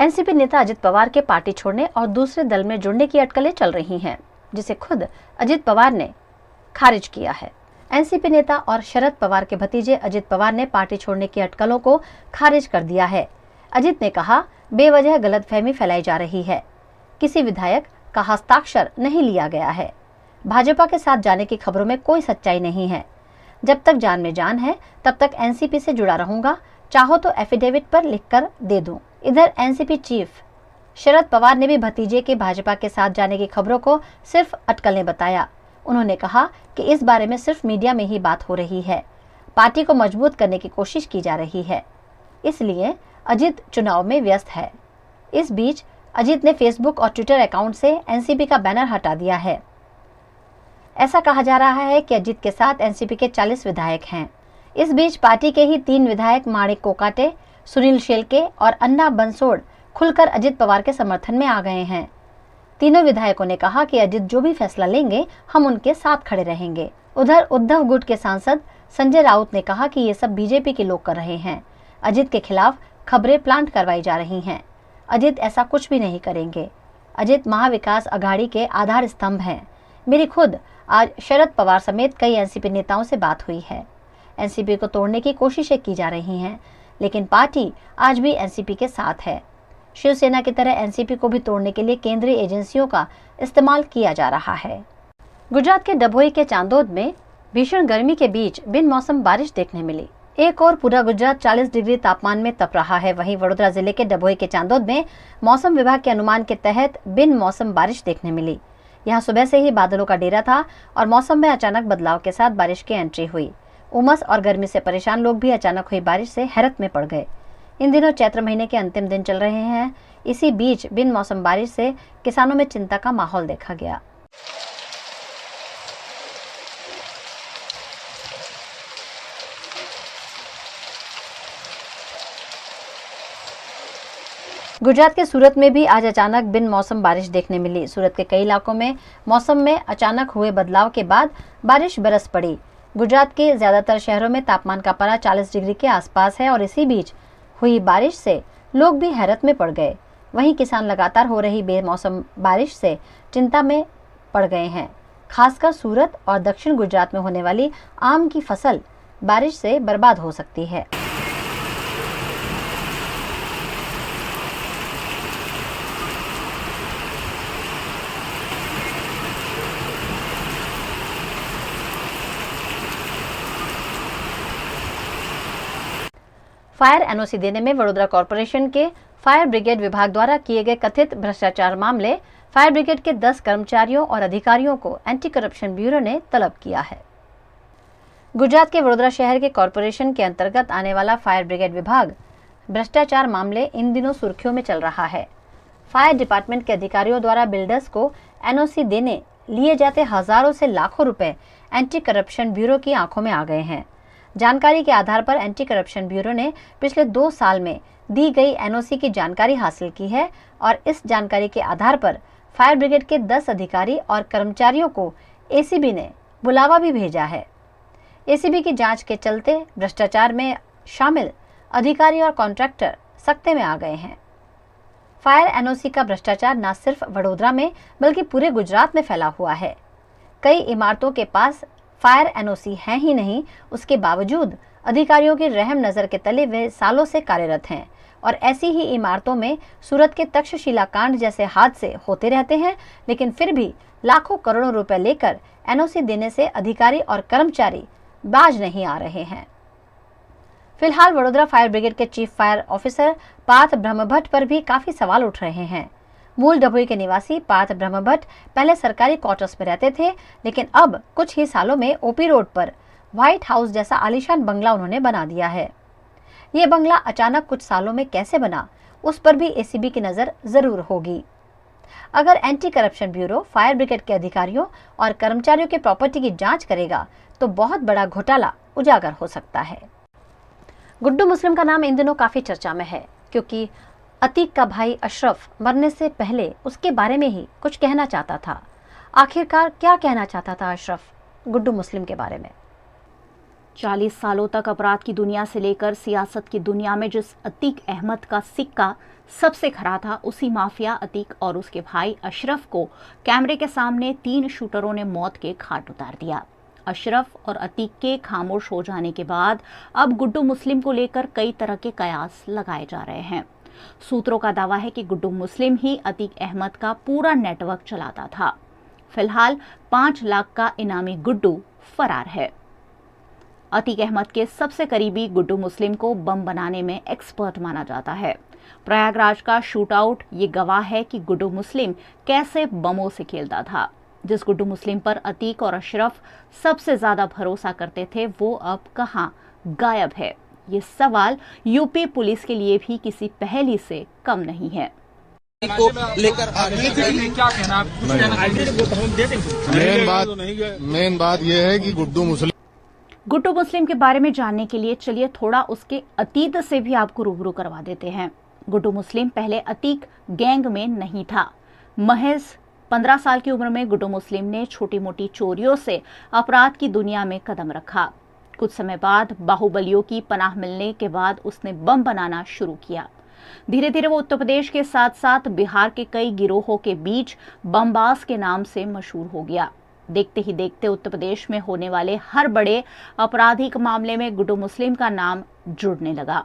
NCP नेता अजित पवार के party छोड़ने और दूसरे दल में जुड़ने की अटकलें चल रही हैं, जिसे खुद अजित पवार ने खारिज किया है। एनसीपी नेता और शरद पवार के भतीजे अजित पवार ने पार्टी छोड़ने की अटकलों को खारिज कर दिया है। अजित ने कहा, बेवजह गलतफहमी फैलाई जा रही है। किसी विधायक का हस्ताक्षर नहीं लिया गया है। भाजपा के साथ जाने की खबरों में कोई सच्चाई नहीं है। जब तक जान में जान है तब तक एनसीपी से जुड़ा रहूंगा। चाहो तो एफिडेविट पर लिखकर दे दूं। इधर एनसीपी चीफ शरद पवार ने भी भतीजे के भाजपा के साथ जाने की खबरों को सिर्फ अटकलें बताया। उन्होंने कहा कि इस बारे में सिर्फ मीडिया में ही बात हो रही है। पार्टी को मजबूत करने की कोशिश की जा रही है, इसलिए अजित चुनाव में व्यस्त है। इस बीच अजित ने फेसबुक और ट्विटर अकाउंट से एनसीपी का बैनर हटा दिया है। ऐसा कहा जा रहा है कि अजित के साथ एनसीपी के 40 विधायक हैं। इस बीच पार्टी के ही 3 विधायक माणिक कोकाटे, सुनील शेलके और अन्ना बंसोड़ खुलकर अजित पवार के समर्थन में आ गए हैं। तीनों विधायकों ने कहा कि अजित जो भी फैसला लेंगे हम उनके साथ खड़े रहेंगे। उधर उद्धव गुट के सांसद संजय राउत ने कहा कि ये सब बीजेपी के लोग कर रहे हैं। अजित के खिलाफ खबरें प्लांट करवाई जा रही हैं। अजित ऐसा कुछ भी नहीं करेंगे। अजित महाविकास अघाड़ी के आधार स्तंभ हैं। मेरी खुद आज शरद पवार समेत कई एनसीपी नेताओं से बात हुई है। एनसीपी को तोड़ने की कोशिशें की जा रही हैं, लेकिन पार्टी आज भी एनसीपी के साथ है। शिवसेना की तरह एनसीपी को भी तोड़ने के लिए केंद्रीय एजेंसियों का इस्तेमाल किया जा रहा है। गुजरात के डभोई के चांदोद में भीषण गर्मी के बीच बिन मौसम बारिश देखने मिली। एक और पूरा गुजरात 40 डिग्री तापमान में तप रहा है, वहीं वडोदरा जिले के डभोई के चांदोद में मौसम विभाग के अनुमान के तहत बिन मौसम बारिश देखने मिली। यहाँ सुबह से ही बादलों का डेरा था और मौसम में अचानक बदलाव के साथ बारिश की एंट्री हुई। उमस और गर्मी से परेशान लोग भी अचानक हुई बारिश से हैरत में पड़ गए। इन दिनों चैत्र महीने के अंतिम दिन चल रहे हैं। इसी बीच बिन मौसम बारिश से किसानों में चिंता का माहौल देखा गया। गुजरात के सूरत में भी आज अचानक बिन मौसम बारिश देखने मिली। सूरत के कई इलाकों में मौसम में अचानक हुए बदलाव के बाद बारिश बरस पड़ी। गुजरात के ज्यादातर शहरों में तापमान का पारा 40 डिग्री के आसपास है और इसी बीच हुई बारिश से लोग भी हैरत में पड़ गए। वहीं किसान लगातार हो रही बेमौसम बारिश से चिंता में पड़ गए हैं। खासकर सूरत और दक्षिण गुजरात में होने वाली आम की फसल बारिश से बर्बाद हो सकती है। फायर एनओसी देने में वडोदरा कॉर्पोरेशन के फायर ब्रिगेड विभाग द्वारा किए गए कथित भ्रष्टाचार मामले फायर ब्रिगेड के 10 कर्मचारियों और अधिकारियों को एंटी करप्शन ब्यूरो ने तलब किया है। गुजरात के वडोदरा शहर के कॉर्पोरेशन के अंतर्गत आने वाला फायर ब्रिगेड विभाग भ्रष्टाचार मामले इन दिनों सुर्खियों में चल रहा है। फायर डिपार्टमेंट के अधिकारियों द्वारा बिल्डर्स को एनओसी देने लिए जाते हजारों से लाखों रुपए एंटी करप्शन ब्यूरो की आंखों में आ गए हैं। जानकारी के आधार पर एंटी करप्शन ब्यूरो ने पिछले 2 साल में दी गई एनओसी की जानकारी हासिल की है और इस जानकारी के आधार पर फायर ब्रिगेड के 10 अधिकारी और कर्मचारियों को एसीबी ने बुलावा भी भेजा है। एसीबी की जांच के चलते भ्रष्टाचार में शामिल अधिकारी और कॉन्ट्रैक्टर सकते में आ गए हैं। फायर एनओसी का भ्रष्टाचार न सिर्फ वडोदरा में बल्कि पूरे गुजरात में फैला हुआ है। कई इमारतों के पास फायर एनओसी है ही नहीं, उसके बावजूद अधिकारियों की रहम नजर के तले वे सालों से कार्यरत हैं और ऐसी ही इमारतों में सूरत के तक्षशिला कांड जैसे हादसे होते रहते हैं, लेकिन फिर भी लाखों करोड़ों रुपए लेकर एनओसी देने से अधिकारी और कर्मचारी बाज नहीं आ रहे हैं। फिलहाल वडोदरा फायर ब्रिगेड के chief fire officer Parth Brahmbhatt पर भी काफी सवाल उठ रहे हैं। मूल डभोई के निवासी पार्थ ब्रह्मभट्ट पहले सरकारी क्वार्टर्स में रहते थे, लेकिन अब कुछ ही सालों में ओपी रोड पर व्हाइट हाउस जैसा आलीशान बंगला उन्होंने बना दिया है। ये बंगला अचानक कुछ सालों में कैसे बना, उस पर भी एसीबी की नजर जरूर होगी। अगर anti corruption bureau fire brigade के अधिकारियों और कर्मचारियों के प्रॉपर्टी की जांच करेगा तो बहुत बड़ा घोटाला उजागर हो सकता है। गुड्डू मुस्लिम का नाम इन दिनों काफी चर्चा में है, क्योंकि अतीक का भाई अशरफ मरने से पहले उसके बारे में ही कुछ कहना चाहता था। आखिरकार क्या कहना चाहता था अशरफ गुड्डू मुस्लिम के बारे में? 40 सालों तक अपराध की दुनिया से लेकर सियासत की दुनिया में जिस अतीक अहमद का सिक्का सबसे खरा था, उसी माफिया अतीक और उसके भाई अशरफ को कैमरे के सामने 3 शूटरों ने मौत के घाट उतार दिया। अशरफ और अतीक के खामोश हो जाने के बाद अब गुड्डू मुस्लिम को लेकर कई तरह के कयास लगाए जा रहे हैं। सूत्रों का दावा है कि गुड्डू मुस्लिम ही अतीक अहमद का पूरा नेटवर्क चलाता था। फिलहाल 5 लाख का इनामी गुड्डू फरार है। अतीक अहमद के सबसे करीबी गुड्डू मुस्लिम को बम बनाने में एक्सपर्ट माना जाता है। प्रयागराज का शूटआउट ये गवाह है कि गुड्डू मुस्लिम कैसे बमों से खेलता था। जिस गुड्डू मुस्लिम पर अतीक और अशरफ सबसे ज्यादा भरोसा करते थे, वो अब कहां गायब है? ये सवाल यूपी पुलिस के लिए भी किसी पहेली से कम नहीं है। को लेकर क्या कहना मेन बात यह है कि गुड्डू मुस्लिम के बारे में जानने के लिए चलिए थोड़ा उसके अतीत से भी आपको रूबरू करवा देते हैं। गुड्डू मुस्लिम पहले अतीक गैंग में नहीं था। महज 15 साल की उम्र में गुड्डू मुस्लिम ने छोटी मोटी चोरियों से अपराध की दुनिया में कदम रखा। कुछ समय बाद बाहुबलियों की पनाह मिलने के बाद उसने बम बनाना शुरू किया। धीरे धीरे वो उत्तर प्रदेश के साथ साथ बिहार के कई गिरोहों के बीच बमबाज के नाम से मशहूर हो गया। देखते ही देखते उत्तर प्रदेश में होने वाले हर बड़े आपराधिक मामले में गुड्डू मुस्लिम का नाम जुड़ने लगा।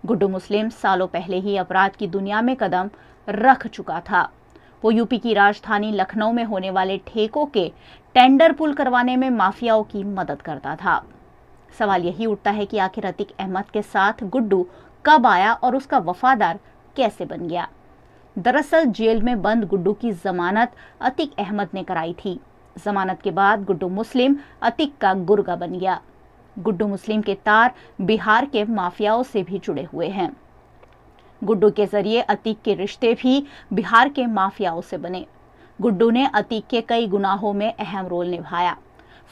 गुड्डू मुस्लिम सालों पहले ही अपराध की दुनिया में कदम रख चुका था। वो यूपी की राजधानी लखनऊ में होने वाले ठेकों के टेंडर पुल करवाने में माफियाओं की मदद करता था। सवाल यही उठता है कि आखिर अतीक अहमद के साथ गुड्डू कब आया और उसका वफादार कैसे बन गया? दरअसल जेल में बंद गुड्डू की जमानत अतीक अहमद ने कराई थी। जमानत के बाद गुड्डू मुस्लिम अतीक का गुर्गा बन गया। गुड्डू मुस्लिम के तार बिहार के माफियाओं से भी जुड़े हुए हैं। गुड्डू के जरिए अतीक के रिश्ते भी बिहार के माफियाओं से बने। गुड्डू ने अतीक के कई गुनाहों में अहम रोल निभाया।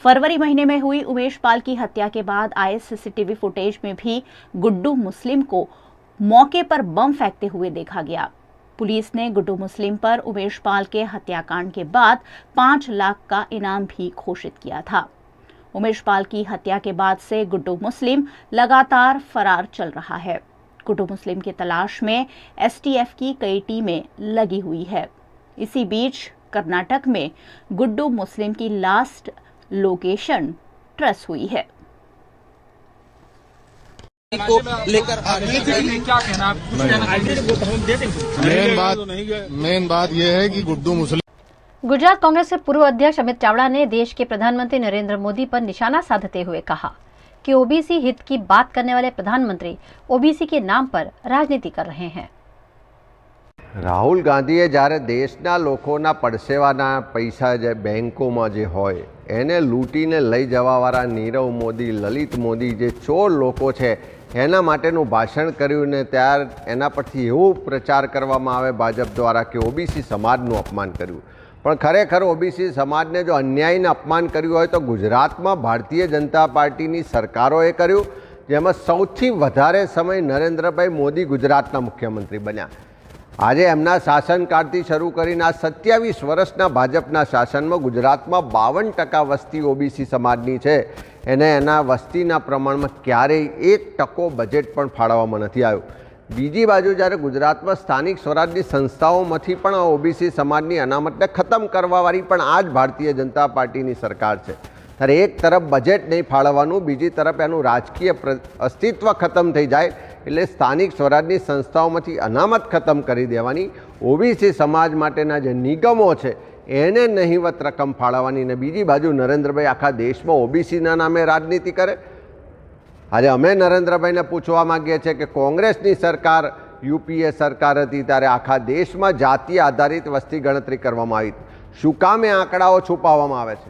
फरवरी महीने में हुई उमेश पाल की हत्या के बाद आए सीसीटीवी फुटेज में भी गुड्डू मुस्लिम को मौके पर बम फेंकते हुए देखा गया। पुलिस ने गुड्डू मुस्लिम पर उमेश पाल के हत्याकांड के बाद 5 लाख का इनाम भी घोषित किया था। उमेश पाल की हत्या के बाद से गुड्डू मुस्लिम लगातार फरार चल रहा है। गुड्डू मुस्लिम की तलाश में एसटीएफ की कई टीमें लगी हुई है। इसी बीच कर्नाटक में गुड्डू मुस्लिम की लास्ट लोकेशन ट्रेस हुई है। को लेकर क्या कहना मेन बात यह है कि गुड्डू मुस्लिम। गुजरात कांग्रेस के पूर्व अध्यक्ष अमित चावड़ा ने देश के प्रधानमंत्री नरेंद्र मोदी पर निशाना साधते हुए कहा कि ओबीसी हित की बात करने वाले प्रधानमंत्री ओबीसी के नाम पर राजनीति कर रहे हैं। રાહુલ ગાંધીએ જ્યારે દેશના લોકોના પડસેવાના પૈસા જે બેંકોમાં જે હોય એને લૂંટીને લઈ જવાવાળા નીરવ મોદી, લલિત મોદી જે ચોર લોકો છે એના માટેનું ભાષણ કર્યું ને ત્યાર એના પરથી એવો પ્રચાર કરવામાં આવે ભાજપ દ્વારા કે ઓબીસી સમાજનું અપમાન કર્યું। પણ ખરેખર ઓબીસી સમાજને જો અન્યાયને અપમાન કર્યું હોય તો ગુજરાતમાં ભારતીય જનતા પાર્ટીની સરકારોએ કર્યું, જેમાં સૌથી વધારે સમય નરેન્દ્રભાઈ મોદી ગુજરાતના મુખ્યમંત્રી બન્યા। आज एमना शासनकालथी शरू करीने आ 27 वर्षना भाजपना शासनमां गुजरातमां 52% वस्ती ओबीसी समाजनी छे। एने एना वस्तीना प्रमाणमां क्यारेय 1% बजेट पण फाळववामां नथी आव्युं। बीजी बाजु ज्यारे गुजरातमां स्थानिक स्वराजनी संस्थाओमांथी पण ओबीसी समाजनी अनामतने खत्म करवावाळी पण आज भारतीय जनता पार्टीनी सरकार छे। त्यारे एक तरफ बजेट नहीं फाळववानुं, बीजी तरफ एनुं राजकीय अस्तित्व खत्म थई जाय એટલે સ્થાનિક સ્વરાજની સંસ્થાઓમાંથી અનામત ખતમ કરી દેવાની, ઓબીસી સમાજ માટેના જે નિગમો છે એને નહિવત રકમ ફાળવવાની ને બીજી બાજુ નરેન્દ્રભાઈ આખા દેશમાં ઓબીસીના નામે રાજનીતિ કરે। આજે અમે નરેન્દ્રભાઈને પૂછવા માગીએ છીએ કે કોંગ્રેસની સરકાર યુપીએ સરકાર હતી ત્યારે આખા દેશમાં જાતિ આધારિત વસ્તી ગણતરી કરવામાં આવી, શું કામ એ આંકડાઓ છુપાવવામાં આવે છે?